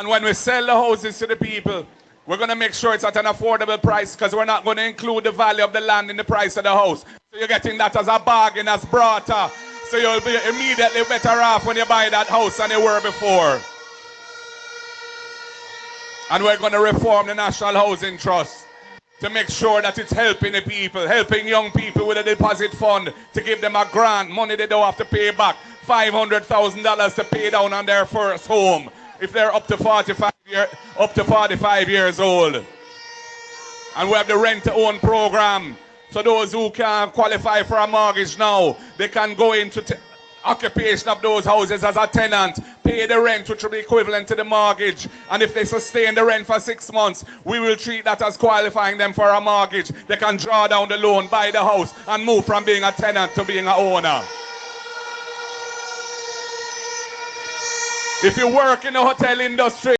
And when we sell the houses to the people, we're going to make sure it's at an affordable price because we're not going to include the value of the land in the price of the house. So you're getting that as a bargain, as barter. So you'll be immediately better off when you buy that house than you were before. And we're going to reform the National Housing Trust to make sure that it's helping the people, helping young people with a deposit fund to give them a grant, money they don't have to pay back, $500,000 to pay down on their first home if they're up to 45 years old. And we have the rent-to-own program. So those who can qualify for a mortgage now, they can go into occupation of those houses as a tenant, pay the rent, which will be equivalent to the mortgage. And if they sustain the rent for 6 months, we will treat that as qualifying them for a mortgage. They can draw down the loan, buy the house, and move from being a tenant to being an owner. If you work in the hotel industry,